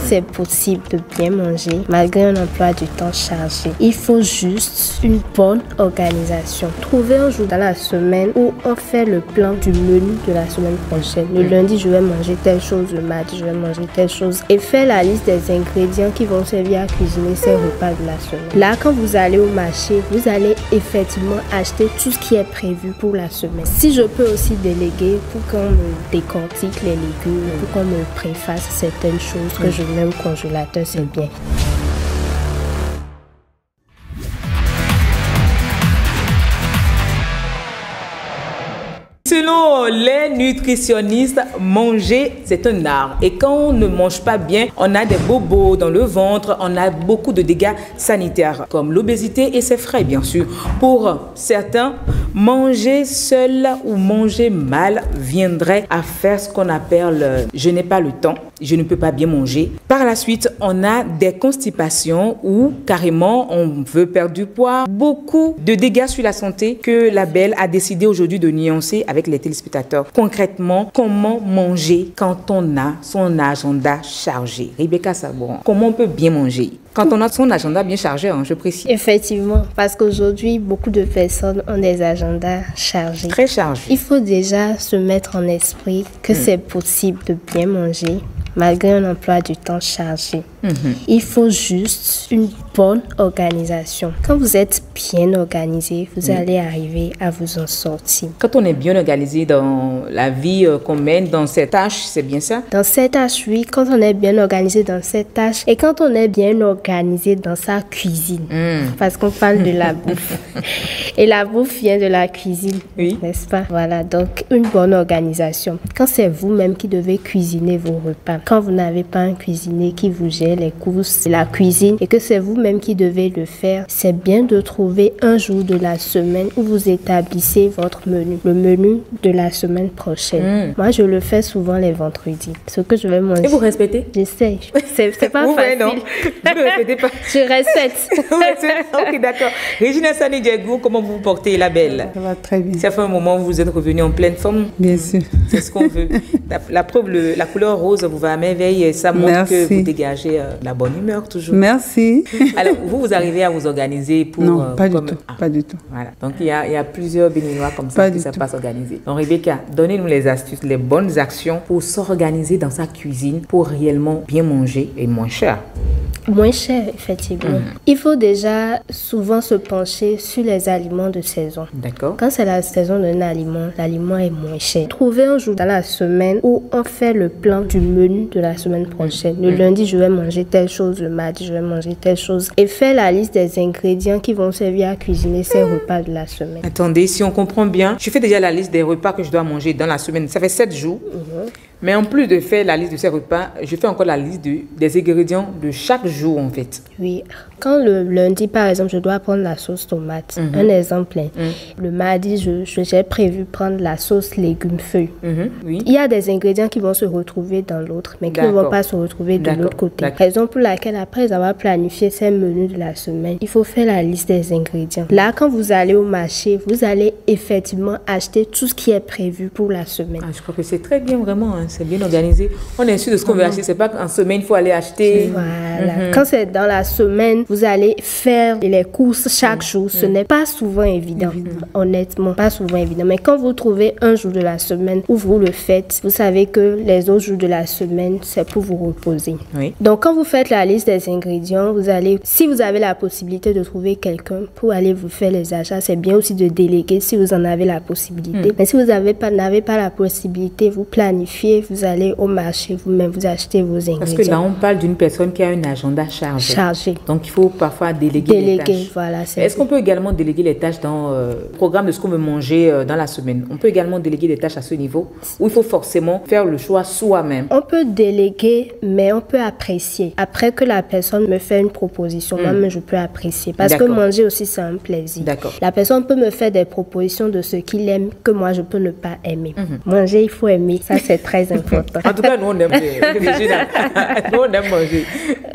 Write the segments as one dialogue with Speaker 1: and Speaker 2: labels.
Speaker 1: c'est possible de bien manger malgré un emploi du temps chargé. Il faut juste une bonne organisation. Trouvez un jour dans la semaine où on fait le plan du menu de la semaine prochaine. Le lundi, je vais manger telle chose, le mardi, je vais manger telle chose. Et faire la liste des ingrédients qui vont servir à cuisiner ces repas de la semaine. Là, quand vous allez au marché, vous allez effectivement acheter tout ce qui est prévu pour la semaine. Si je peux aussi déléguer pour qu'on me décortique les légumes, pour qu'on me préface certaines choses que je mets au congélateur, c'est bien.
Speaker 2: Selon les nutritionnistes, manger, c'est un art. Et quand on ne mange pas bien, on a des bobos dans le ventre, on a beaucoup de dégâts sanitaires, comme l'obésité et ses frais, bien sûr. Pour certains, manger seul ou manger mal viendrait à faire ce qu'on appelle « je n'ai pas le temps ». Je ne peux pas bien manger. Par la suite, on a des constipations où carrément on veut perdre du poids. Beaucoup de dégâts sur la santé que la Belle a décidé aujourd'hui de nuancer avec les téléspectateurs. Concrètement, comment manger quand on a son agenda chargé? Rebecca Sabourin, comment on peut bien manger quand on a son agenda bien chargé, je précise?
Speaker 1: Effectivement, parce qu'aujourd'hui, beaucoup de personnes ont des agendas chargés.
Speaker 2: Très chargés.
Speaker 1: Il faut déjà se mettre en esprit que c'est possible de bien manger malgré un emploi du temps chargé. Il faut juste une bonne organisation. Quand vous êtes bien organisé, vous allez arriver à vous en sortir.
Speaker 2: Quand on est bien organisé dans la vie qu'on mène, dans ses tâches, c'est bien ça?
Speaker 1: Dans ses tâches, oui. Quand on est bien organisé dans ses tâches et quand on est bien organisé dans sa cuisine. Parce qu'on parle de la bouffe. Et la bouffe vient de la cuisine,
Speaker 2: oui,
Speaker 1: n'est-ce pas? Voilà, donc une bonne organisation. Quand c'est vous-même qui devez cuisiner vos repas, quand vous n'avez pas un cuisinier qui vous gère les courses, la cuisine, et que c'est vous-même qui devez le faire, c'est bien de trouver un jour de la semaine où vous établissez votre menu, le menu de la semaine prochaine. Moi, je le fais souvent les vendredis. Ce que je vais manger.
Speaker 2: Et vous respectez?
Speaker 1: J'essaie. C'est pas facile.
Speaker 2: Non. Vous ne respectez pas?
Speaker 1: Je respecte.
Speaker 2: Ok, d'accord. Regina Sani Diego, comment vous vous portez, la Belle?
Speaker 3: Ça va très bien.
Speaker 2: Ça fait un moment où vous êtes revenu en pleine forme.
Speaker 3: Bien sûr.
Speaker 2: C'est ce qu'on veut. La preuve, la couleur rose vous va à merveille et ça montre que vous dégagez la bonne humeur toujours.
Speaker 3: Merci.
Speaker 2: Alors, vous arrivez à vous organiser pour...
Speaker 3: Non, pas du tout. Pas du tout.
Speaker 2: Voilà. Donc, il y a plusieurs béninois comme ça qui ne savent pas s'organiser. Donc, Rebecca, donnez-nous les astuces, les bonnes actions pour s'organiser dans sa cuisine pour réellement bien manger et moins cher.
Speaker 1: Moins cher, effectivement. Il faut déjà souvent se pencher sur les aliments de saison.
Speaker 2: D'accord.
Speaker 1: Quand c'est la saison d'un aliment, l'aliment est moins cher. Trouvez un jour dans la semaine où on fait le plan du menu de la semaine prochaine. Le lundi, je vais manger telle chose, le mardi, je vais manger telle chose. Et faire la liste des ingrédients qui vont servir à cuisiner ces repas de la semaine.
Speaker 2: Attendez, si on comprend bien, je fais déjà la liste des repas que je dois manger dans la semaine. Ça fait 7 jours. Mais en plus de faire la liste de ces repas, je fais encore la liste des ingrédients de chaque jour, en fait.
Speaker 1: Oui. Quand le lundi, par exemple, je dois prendre la sauce tomate, un exemple. Le mardi, j'ai prévu prendre la sauce légumes feuilles.
Speaker 2: Oui.
Speaker 1: Il y a des ingrédients qui vont se retrouver dans l'autre, mais qui ne vont pas se retrouver de l'autre côté. Raison pour laquelle, après avoir planifié ces menus de la semaine, il faut faire la liste des ingrédients. Là, quand vous allez au marché, vous allez effectivement acheter tout ce qui est prévu pour la semaine.
Speaker 2: Je crois que c'est très bien, vraiment. C'est bien organisé. On est sûr de ce qu'on veut acheter. C'est pas qu'en semaine, il faut aller acheter.
Speaker 1: Voilà. Quand c'est dans la semaine, vous allez faire les courses chaque jour. Ce n'est pas souvent évident. Honnêtement, pas souvent évident. Mais quand vous trouvez un jour de la semaine où vous le faites, vous savez que les autres jours de la semaine, c'est pour vous reposer.
Speaker 2: Oui.
Speaker 1: Donc, quand vous faites la liste des ingrédients, si vous avez la possibilité de trouver quelqu'un pour aller vous faire les achats, c'est bien aussi de déléguer si vous en avez la possibilité. Mais si vous n'avez pas la possibilité, vous planifiez, vous allez au marché vous-même, vous achetez vos ingrédients.
Speaker 2: Parce que là, on parle d'une personne qui a un agenda chargé. Donc, il faut parfois déléguer les tâches.
Speaker 1: Voilà.
Speaker 2: Est-ce qu'on peut également déléguer les tâches dans le programme de ce qu'on veut manger dans la semaine? On peut également déléguer des tâches à ce niveau où il faut forcément faire le choix soi-même?
Speaker 1: On peut déléguer, mais on peut apprécier. Après que la personne me fait une proposition, moi-même, je peux apprécier. Parce que manger aussi, c'est un plaisir. La personne peut me faire des propositions de ce qu'il aime que moi, je peux ne pas aimer. Manger, il faut aimer. Ça, c'est très très important.
Speaker 2: En tout cas, nous, on aime nous, on aime manger.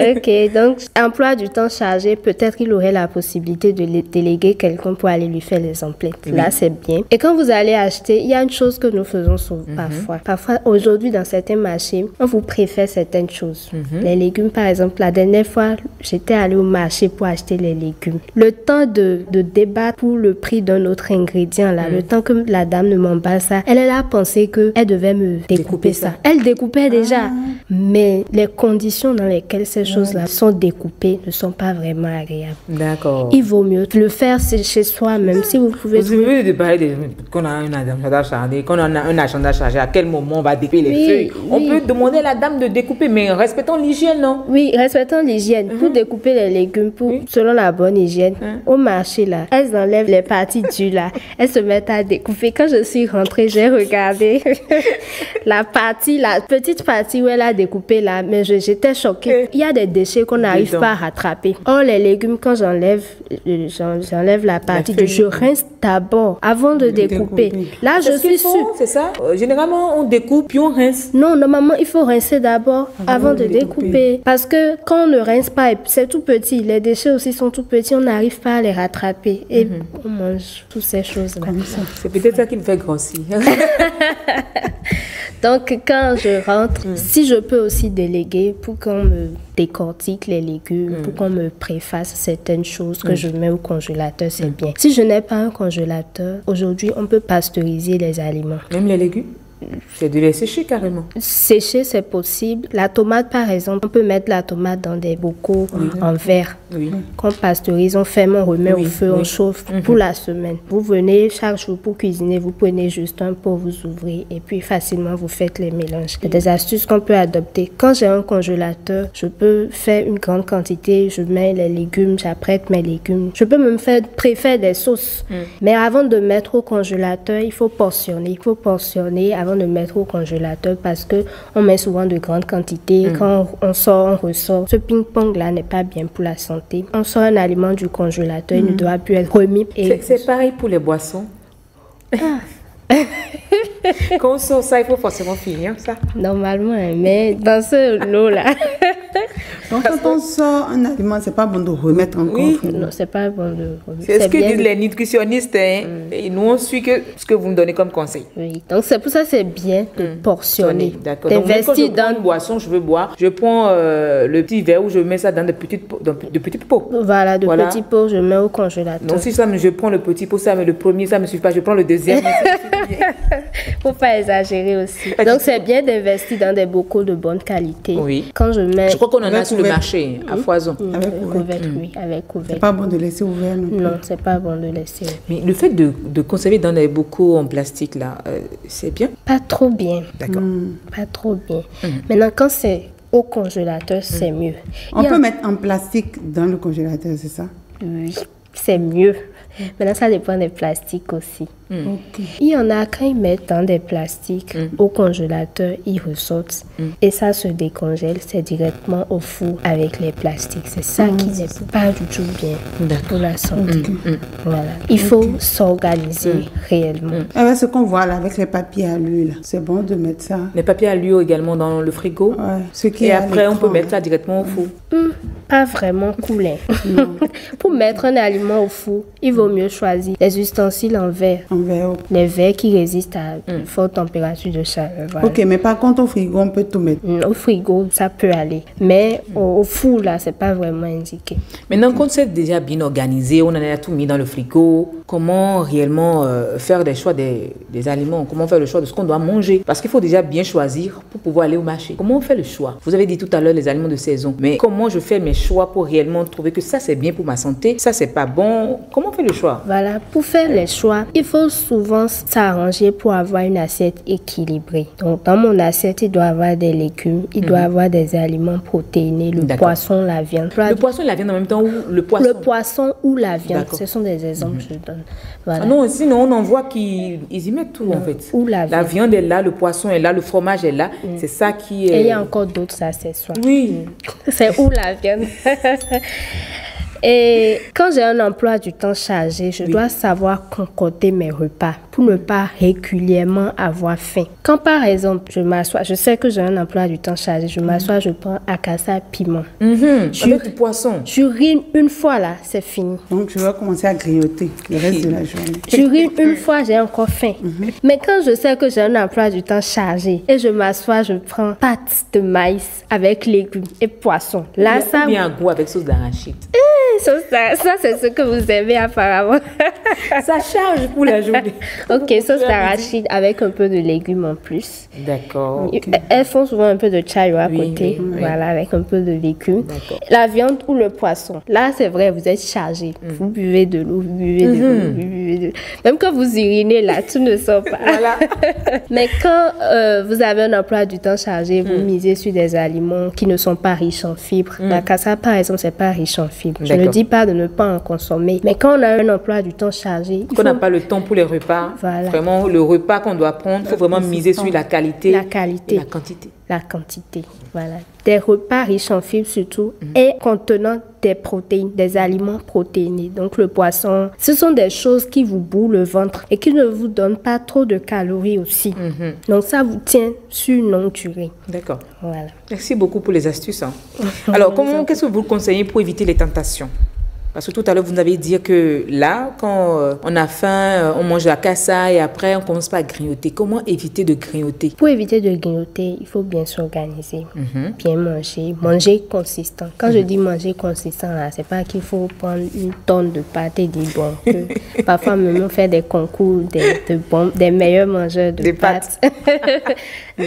Speaker 1: Ok, donc, emploi du temps chargé, peut-être qu'il aurait la possibilité de déléguer quelqu'un pour aller lui faire les emplettes. Oui. Là, c'est bien. Et quand vous allez acheter, il y a une chose que nous faisons souvent, parfois. Parfois, aujourd'hui, dans certains marchés, on vous préfère certaines choses. Les légumes, par exemple, la dernière fois, j'étais allée au marché pour acheter les légumes. Le temps de débattre pour le prix d'un autre ingrédient, là, le temps que la dame ne m'emballe ça, elle a pensé qu'elle devait me découper ça. Elle découpait déjà. Mais les conditions dans lesquelles ces choses-là sont découpées ne sont pas vraiment agréables.
Speaker 2: D'accord.
Speaker 1: Il vaut mieux le faire chez soi, même si vous pouvez...
Speaker 2: Vous avez de parler qu'on a un agenda chargé, qu'on a un agenda chargé, à quel moment on va découper les feuilles. On peut demander à la dame de découper, mais respectons l'hygiène, non? Oui,
Speaker 1: respectons l'hygiène. Pour découper les légumes, selon la bonne hygiène, au marché, là, elles enlèvent les parties dures, là. Elles se mettent à découper. Quand je suis rentrée, j'ai regardé la petite partie où elle a découpé, là, mais j'étais choquée. Il y a des déchets qu'on n'arrive pas à rattraper. Or, les légumes, quand j'enlève la partie dure, je rince d'abord avant de découper. Là, je suis sûre.
Speaker 2: C'est ça? Généralement, on découpe puis on rince.
Speaker 1: Non, normalement, il faut rincer d'abord avant de découper. Parce que quand on ne rince pas, c'est tout petit. Les déchets aussi sont tout petits, on n'arrive pas à les rattraper. Et on mange toutes ces choses-là.
Speaker 2: C'est peut-être ça qui me fait grossir.
Speaker 1: Donc, quand je rentre, si je peux aussi déléguer pour qu'on me décortique les légumes, pour qu'on me préface certaines choses que je mets au congélateur, c'est bien. Si je n'ai pas un congélateur, aujourd'hui, on peut pasteuriser les aliments.
Speaker 2: Même les légumes? C'est de les sécher carrément.
Speaker 1: Sécher, c'est possible. La tomate, par exemple, on peut mettre la tomate dans des bocaux en verre. Oui. Qu'on pasteurise, on ferme, on remet au feu, on chauffe pour la semaine. Vous venez chaque jour pour cuisiner, vous prenez juste un pot, vous ouvrez et puis facilement vous faites les mélanges. C'est des astuces qu'on peut adopter. Quand j'ai un congélateur, je peux faire une grande quantité, je mets les légumes, j'apprête mes légumes. Je peux même préférer des sauces. Mais avant de mettre au congélateur, il faut portionner. Il faut portionner avant de mettre au congélateur parce que on met souvent de grandes quantités. Quand on sort, on ressort. Ce ping-pong là n'est pas bien pour la santé. On sort un aliment du congélateur, il ne doit plus être remis.
Speaker 2: C'est pareil pour les boissons. Quand on sort ça, il faut forcément finir ça.
Speaker 1: Normalement, mais dans ce lot-là.
Speaker 3: Donc quand on sort un aliment, c'est pas bon de remettre encore.
Speaker 1: Oui, non, c'est pas bon de remettre.
Speaker 2: C'est ce que disent les nutritionnistes. Et nous, on suit ce que vous me donnez comme conseil.
Speaker 1: Oui, donc c'est pour ça que c'est bien de portionner.
Speaker 2: D'accord. Donc même quand je prends une boisson, je veux boire, je prends le petit verre où je mets ça dans de petits pots.
Speaker 1: Voilà, petits pots, je mets au congélateur.
Speaker 2: Donc si je prends le petit pot, ça, mais le premier, ça ne me suffit pas, je prends le deuxième.
Speaker 1: Faut pas exagérer aussi. Donc c'est bien d'investir dans des bocaux de bonne qualité.
Speaker 2: Oui.
Speaker 1: Quand je mets...
Speaker 2: Je crois qu'on en a sur le marché, à foison.
Speaker 1: Avec couvercle, oui, avec couvercle.
Speaker 3: C'est pas bon de laisser ouvert non plus.
Speaker 1: Non, c'est pas bon de laisser.
Speaker 2: Mais le fait de conserver dans des bocaux en plastique, là, c'est bien?
Speaker 1: Pas trop bien.
Speaker 2: D'accord.
Speaker 1: Pas trop bien. Maintenant, quand c'est au congélateur, c'est mieux.
Speaker 3: On peut mettre en plastique dans le congélateur, c'est ça?
Speaker 1: Oui, c'est mieux. Maintenant, ça dépend des plastiques aussi.
Speaker 3: Okay.
Speaker 1: Il y en a quand ils mettent dans des plastiques au congélateur, ils ressortent et ça se décongèle, c'est directement au four avec les plastiques. C'est ça qui n'est pas du tout bien pour la santé. Voilà. Il faut s'organiser réellement.
Speaker 3: Avec ce qu'on voit là, avec les papiers à l'huile, c'est bon de mettre ça.
Speaker 2: Les papiers à l'huile également dans le frigo.
Speaker 3: Ouais.
Speaker 2: Et après, on peut mettre ça directement au four.
Speaker 1: Pas vraiment coulant. Pour mettre un aliment au four, il vaut mieux choisir les ustensiles en verre. Les verres qui résistent à une forte température de chaleur. Voilà.
Speaker 3: Ok, mais par contre, au frigo, on peut tout mettre.
Speaker 1: Au frigo, ça peut aller. Mais au four, là, c'est pas vraiment indiqué.
Speaker 2: Maintenant, quand c'est déjà bien organisé, on en a tout mis dans le frigo, comment réellement faire des choix des aliments? Comment faire le choix de ce qu'on doit manger? Parce qu'il faut déjà bien choisir pour pouvoir aller au marché. Comment on fait le choix? Vous avez dit tout à l'heure les aliments de saison. Mais comment je fais mes choix pour réellement trouver que ça, c'est bien pour ma santé, ça, c'est pas bon? Comment on fait le choix?
Speaker 1: Voilà, pour faire les choix, il faut souvent s'arranger pour avoir une assiette équilibrée. Donc, dans mon assiette, il doit y avoir des légumes, il doit y avoir des aliments protéinés, le poisson, la viande.
Speaker 2: Le poisson et la viande en même temps ou le poisson?
Speaker 1: Le poisson ou la viande, ce sont des exemples que je donne. Voilà.
Speaker 2: Ah non, sinon on en voit qu'ils y mettent tout en fait.
Speaker 1: Ou la
Speaker 2: viande est là, le poisson est là, le fromage est là. C'est ça qui est...
Speaker 1: Et il y a encore d'autres accessoires.
Speaker 2: Oui.
Speaker 1: C'est où la viande. Et quand j'ai un emploi du temps chargé, je dois savoir concocter mes repas pour ne pas régulièrement avoir faim. Quand par exemple, je m'assois, je sais que j'ai un emploi du temps chargé, je m'assois, je prends acassa piment.
Speaker 2: Avec du poisson.
Speaker 1: J'urine une fois là, c'est fini.
Speaker 3: Donc, je vais commencer à grignoter le reste de la journée.
Speaker 1: J'urine une fois, j'ai encore faim. Mais quand je sais que j'ai un emploi du temps chargé et je m'assois, je prends pâte de maïs avec légumes et poissons. Là, ça...
Speaker 2: bien un goût avec sauce d'arachide.
Speaker 1: Ça, c'est ce que vous aimez apparemment.
Speaker 2: Ça charge pour la journée.
Speaker 1: Ok, sauce d'arachide avec un peu de légumes en plus.
Speaker 2: D'accord.
Speaker 1: Elles font souvent un peu de chayo à côté.
Speaker 2: Oui.
Speaker 1: Voilà, avec un peu de légumes.
Speaker 2: D'accord.
Speaker 1: La viande ou le poisson. Là, c'est vrai, vous êtes chargé. Vous buvez de l'eau, vous buvez de l'eau, vous buvez de l'eau. Même quand vous urinez là, tout ne sort pas.
Speaker 2: Voilà.
Speaker 1: Mais quand vous avez un emploi du temps chargé, vous misez sur des aliments qui ne sont pas riches en fibres. La cassa, par exemple, c'est pas riche en fibres. Je ne dis pas de ne pas en consommer. Mais quand on a un emploi du temps chargé,
Speaker 2: Qu'on n'a pas le temps pour les repas.
Speaker 1: Voilà.
Speaker 2: Vraiment, le repas qu'on doit prendre, il faut vraiment miser sur la qualité.
Speaker 1: La qualité.
Speaker 2: Et la quantité.
Speaker 1: La quantité, voilà. Des repas riches en fibres surtout et contenant des protéines, des aliments protéinés. Donc le poisson, ce sont des choses qui vous bouent le ventre et qui ne vous donnent pas trop de calories aussi. Donc ça vous tient sur une longue durée.
Speaker 2: D'accord.
Speaker 1: Voilà.
Speaker 2: Merci beaucoup pour les astuces. Alors, qu'est-ce que vous conseillez pour éviter les tentations? Parce que tout à l'heure, vous nous avez dit que là, quand on a faim, on mange la cassa et après, on commence pas à grignoter. Comment éviter de grignoter?
Speaker 1: Pour éviter de grignoter, il faut bien s'organiser, bien manger, manger consistant. Quand je dis manger consistant, là, c'est pas qu'il faut prendre une tonne de pâtes et dire bon, que parfois même on fait des concours des meilleurs mangeurs de pâtes. Non,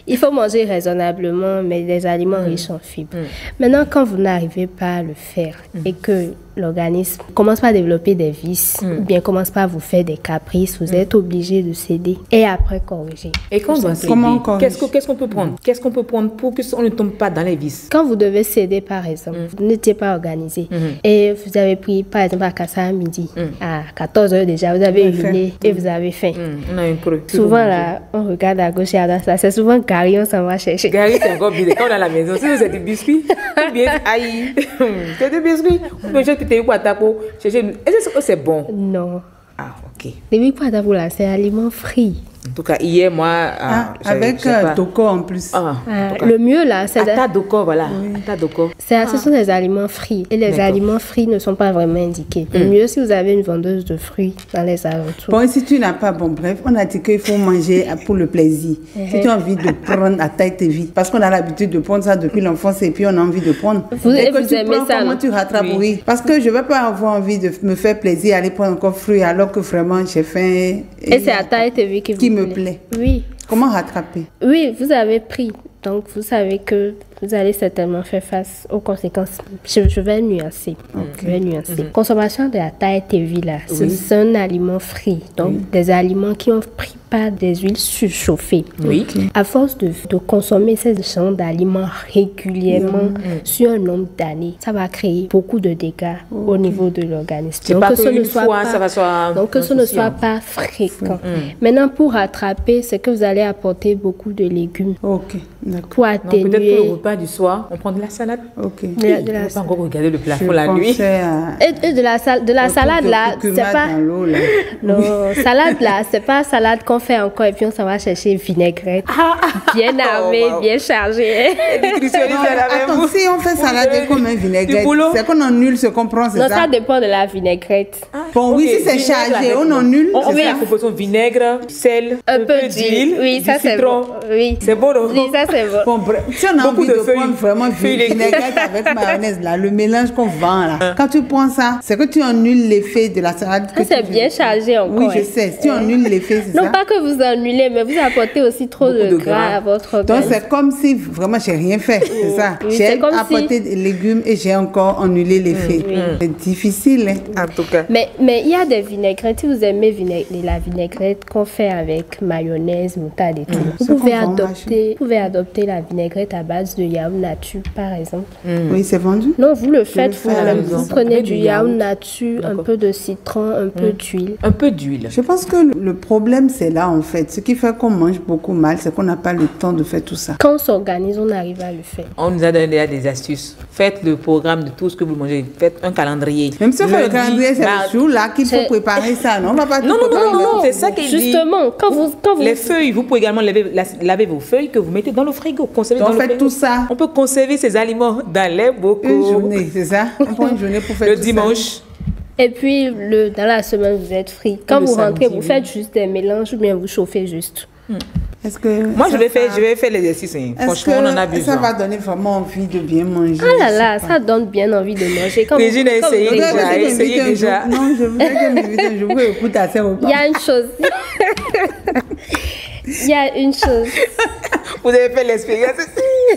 Speaker 1: il faut manger raisonnablement, mais des aliments riches en fibres. Maintenant, quand vous n'arrivez pas à le faire et que l'organisme commence pas à développer des vices ou bien commence pas à vous faire des caprices, vous êtes obligé de céder et après corriger.
Speaker 2: Et quand on doit céder, qu'est-ce qu'on peut prendre? Qu'est-ce qu'on peut prendre pour qu'on ne tombe pas dans les vices?
Speaker 1: Quand vous devez céder, par exemple, vous n'étiez pas organisé et vous avez pris, par exemple, à Kassa à midi, à 14 h déjà, vous avez uriné et vous avez faim.
Speaker 2: On a un creux.
Speaker 1: Souvent, là, on regarde à gauche et à droite, c'est souvent Gary, on s'en va chercher.
Speaker 2: Gary, c'est encore bien. Quand on est à la maison, si vous êtes des biscuits, bien, aïe, c'est des biscuits. Est-ce que c'est bon?
Speaker 1: Non.
Speaker 2: Ah, ok.
Speaker 1: Les Wikpata là, c'est aliment frits.
Speaker 2: En tout cas, hier, moi...
Speaker 3: avec Doko en plus.
Speaker 1: Le mieux, là, c'est...
Speaker 2: Ata Doko, voilà. Ata Doko.
Speaker 1: Ce sont des aliments frits. Et les aliments frits ne sont pas vraiment indiqués. Le mieux, si vous avez une vendeuse de fruits dans les alentours.
Speaker 3: Bon, si tu n'as pas... Bon, bref, on a dit qu'il faut manger pour le plaisir. Si tu as envie de prendre à taille de vie, parce qu'on a l'habitude de prendre ça depuis l'enfance et puis on a envie de prendre.
Speaker 1: Vous aimez ça,
Speaker 3: comment tu rattrapes? Oui. Parce que je ne vais pas avoir envie de me faire plaisir, aller prendre encore fruits alors que vraiment j'ai faim.
Speaker 1: Et c'est à taille de vie qui
Speaker 3: me plaît.
Speaker 1: Oui.
Speaker 3: Comment rattraper?
Speaker 1: Oui, vous avez pris. Donc, vous savez que vous allez certainement faire face aux conséquences. Je vais nuancer. Je vais nuancer. Consommation de la taille TV, là, c'est un aliment frit. Donc, des aliments qui ont pris pas des huiles surchauffées.
Speaker 2: Oui.
Speaker 1: À force de consommer ces genres d'aliments régulièrement sur un nombre d'années, ça va créer beaucoup de dégâts au niveau de l'organisme.
Speaker 2: Donc, que ce ne soit
Speaker 1: pas fréquent. Maintenant, pour rattraper, c'est que vous allez apporter beaucoup de légumes.
Speaker 3: Ok.
Speaker 1: Pour atténuer.
Speaker 2: Donc, peut-être que le repas du soir, on prend de la salade.
Speaker 3: Ok.
Speaker 2: On ne va pas encore regarder le plafond la nuit.
Speaker 1: Et de la salade là, c'est pas. Non, salade là, c'est pas salade qu'on fait encore et puis on s'en va chercher vinaigrette. Bien armée, bien chargée.
Speaker 3: Attends, si on fait salade comme un vinaigrette, c'est qu'on annule ce qu'on prend, c'est ça?
Speaker 1: Non, ça dépend de la vinaigrette.
Speaker 3: Bon, oui, si c'est chargé, on annule.
Speaker 2: On met la proportion vinaigre, sel, un peu d'huile.
Speaker 1: Oui, ça c'est bon. Oui,
Speaker 2: c'est bon.
Speaker 1: Oui, ça c'est bon.
Speaker 3: Bon, bref, si on a envie de prendre vraiment vinaigrette avec mayonnaise, là, le mélange qu'on vend, là, quand tu prends ça, c'est que tu annules l'effet de la salade.
Speaker 1: Ça, c'est bien chargé encore.
Speaker 3: Oui, je sais. Si tu annules l'effet, c'est ça.
Speaker 1: Non, pas que vous annulez, mais vous apportez aussi trop de gras à votre organisme.
Speaker 3: Donc, c'est comme si vraiment j'ai rien fait, c'est ça.
Speaker 1: Oui,
Speaker 3: j'ai apporté des légumes et j'ai encore annulé l'effet. C'est difficile, hein, en tout cas.
Speaker 1: Mais il y a des vinaigrettes. Si vous aimez la vinaigrette qu'on fait avec mayonnaise, moutarde et tout, vous pouvez adopter la vinaigrette à base de yaourt nature, par exemple.
Speaker 3: Oui, c'est vendu?
Speaker 1: Non, vous le faites vous-même. Vous prenez du yaourt nature, un peu de citron, un peu d'huile.
Speaker 2: Un peu d'huile.
Speaker 3: Je pense que le problème, c'est là, en fait. Ce qui fait qu'on mange beaucoup mal, c'est qu'on n'a pas le le temps de faire tout ça.
Speaker 1: Quand on s'organise, on arrive à le faire.
Speaker 2: On nous a donné déjà des astuces. Faites le programme de tout ce que vous mangez. Faites un calendrier.
Speaker 3: Même si on fait le
Speaker 2: Lundi,
Speaker 3: calendrier, c'est
Speaker 2: mardi.
Speaker 3: le jour-là qu'il faut préparer ça. Non, on va pas tout
Speaker 2: Non,
Speaker 3: préparer.
Speaker 2: c'est ça qu'il dit.
Speaker 1: Justement, quand vous
Speaker 2: Les feuilles, vous pouvez également laver vos feuilles que vous mettez dans le frigo. Conserver
Speaker 3: Donc
Speaker 2: dans le
Speaker 3: faites
Speaker 2: frigo.
Speaker 3: tout ça.
Speaker 2: On peut conserver ces aliments dans les bocaux.
Speaker 3: Une journée, c'est ça? On prend une journée pour faire
Speaker 2: Le
Speaker 3: tout
Speaker 2: dimanche.
Speaker 1: Et puis, dans la semaine, vous êtes free. Quand
Speaker 2: Le
Speaker 1: vous
Speaker 2: samedi,
Speaker 1: rentrez, vous
Speaker 2: oui.
Speaker 1: faites juste des mélanges ou bien vous chauffez juste.
Speaker 3: ça. Est-ce que
Speaker 2: Moi,
Speaker 3: ça
Speaker 2: je vais
Speaker 3: va-
Speaker 2: faire l'exercice. Hein.
Speaker 3: est-ce
Speaker 2: Franchement, on en a
Speaker 3: que
Speaker 2: besoin.
Speaker 3: ça va donner vraiment envie de bien manger?
Speaker 1: Ah là
Speaker 3: je sais
Speaker 1: là,
Speaker 3: pas.
Speaker 1: ça donne bien envie de manger. Quand
Speaker 2: Régine a
Speaker 1: quand
Speaker 2: essayé
Speaker 1: vous-
Speaker 2: déjà.
Speaker 3: Vous avez
Speaker 2: essayez
Speaker 3: invité un
Speaker 2: déjà.
Speaker 3: jour- Non, je voudrais que m'invite un jour. Vous écoutez à ces repas.
Speaker 1: Il y a une chose. Il y a une chose.
Speaker 2: Vous avez fait l'expérience.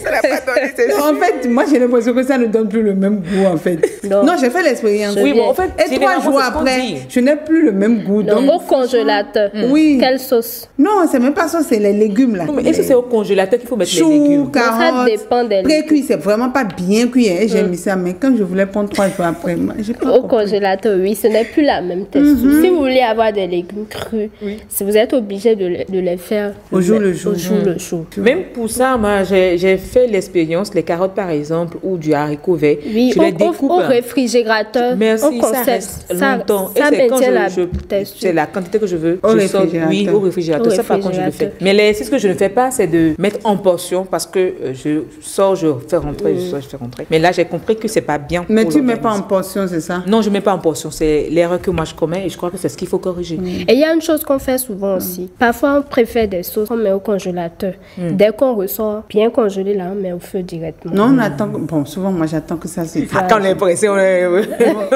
Speaker 2: Ça n'a pas donné. c'est sûr.
Speaker 3: En fait, moi j'ai l'impression que ça ne donne plus le même goût en fait.
Speaker 1: Non.
Speaker 3: J'ai fait l'expérience.
Speaker 1: Je
Speaker 2: Oui,
Speaker 1: viens.
Speaker 2: bon, en fait,
Speaker 3: Et 3
Speaker 2: généralement,
Speaker 3: jours
Speaker 2: c'est ce qu'on
Speaker 3: après,
Speaker 2: dit.
Speaker 3: je n'ai plus le même goût.
Speaker 1: Non,
Speaker 3: donc,
Speaker 1: au congélateur.
Speaker 3: Oui.
Speaker 1: Quelle sauce?
Speaker 3: Non, c'est même pas ça, c'est les légumes là.
Speaker 2: Non, mais est-ce que c'est au congélateur qu'il faut mettre les
Speaker 3: Choux,
Speaker 2: légumes?
Speaker 3: carottes.
Speaker 1: Ça dépend des
Speaker 3: Pré-cuit, c'est vraiment pas bien cuit. Hein. J'ai mis ça, mais quand je voulais prendre 3 jours après, moi, j'ai pas
Speaker 1: Au
Speaker 3: compris.
Speaker 1: congélateur, oui, ce n'est plus la même texture. Si vous voulez avoir des légumes crus, si vous êtes obligé de les faire
Speaker 3: Au jour le jour.
Speaker 1: Au jour le jour.
Speaker 2: Même pour ça, moi, j'ai fait l'expérience, les carottes par exemple, ou du haricot vert.
Speaker 1: Oui,
Speaker 2: je les découpe.
Speaker 1: au réfrigérateur,
Speaker 2: Merci,
Speaker 1: au
Speaker 2: ça
Speaker 1: concept,
Speaker 2: reste longtemps.
Speaker 1: ça
Speaker 2: Et c'est quand
Speaker 1: maintient la
Speaker 2: c'est
Speaker 1: texture.
Speaker 2: la quantité que je veux.
Speaker 3: Au
Speaker 2: je sors,
Speaker 3: réfrigérateur.
Speaker 2: oui, au réfrigérateur.
Speaker 1: Au
Speaker 2: Ça, par contre, je le fais.
Speaker 1: réfrigérateur.
Speaker 2: Mais l'exercice que je ne fais pas, c'est de mettre en portion parce que je sors, je fais rentrer, je sors, je fais rentrer. Mais là, j'ai compris que c'est pas bien.
Speaker 3: Mais
Speaker 2: pour
Speaker 3: tu mets pas en
Speaker 2: l'organisme.
Speaker 3: portion, c'est ça?
Speaker 2: Non, je mets pas en portion. C'est l'erreur que moi je commets et je crois que c'est ce qu'il faut corriger.
Speaker 1: Et il y a une chose qu'on fait souvent aussi. Parfois, on préfère des sauces qu'on met au congélateur. Dès qu'on ressort bien congelé, là, on met au feu directement.
Speaker 3: Non, on attend. Bon, souvent, moi, j'attends que ça se
Speaker 2: Ah, quand l'impression, on le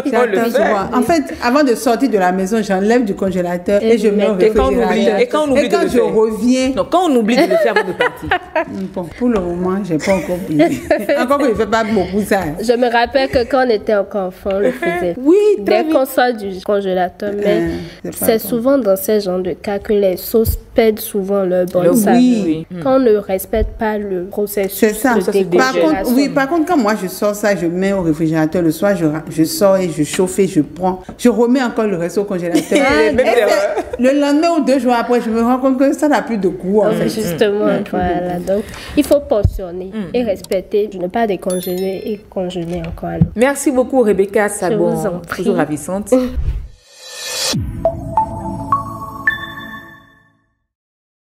Speaker 3: J'attends
Speaker 2: fait.
Speaker 3: souvent. En fait, avant de sortir de la maison, j'enlève du congélateur et je mets au
Speaker 2: Et quand on oublie-
Speaker 3: réfrigérateur.
Speaker 2: et quand on oublie de le
Speaker 3: je
Speaker 2: faire.
Speaker 3: reviens,
Speaker 2: Donc, quand on oublie de le faire avant de partir.
Speaker 3: bon, pour le moment, j'ai pas encore oublié. Encore que je fais pas beaucoup ça.
Speaker 1: Je me rappelle que quand on était encore enfant, on le faisait.
Speaker 2: Oui, très
Speaker 1: Dès qu'on sort du congélateur, mais
Speaker 3: c'est pas
Speaker 1: c'est
Speaker 3: bon.
Speaker 1: souvent dans ces genres de cas que les sauces perdent souvent leur bonne
Speaker 2: Le
Speaker 1: saveur.
Speaker 2: oui.
Speaker 1: Quand on ne respecte pas le processus
Speaker 3: C'est ça.
Speaker 1: de
Speaker 2: Ça, c'est
Speaker 3: Par
Speaker 1: décongélation.
Speaker 3: contre, oui, par contre, quand moi je sors ça, je mets au réfrigérateur le soir, je sors et je chauffe et je prends. Je remets encore le reste au congélateur.
Speaker 2: Même
Speaker 3: Et
Speaker 2: erreur.
Speaker 3: le lendemain ou 2 jours après, je me rends compte que ça n'a plus de goût en fait.
Speaker 1: Justement, voilà. Donc, il faut portionner et respecter, ne pas décongeler et congeler encore à l'eau.
Speaker 2: Merci beaucoup, Rebecca
Speaker 1: vous
Speaker 2: Sabon,
Speaker 1: en prie.
Speaker 2: toujours ravissante.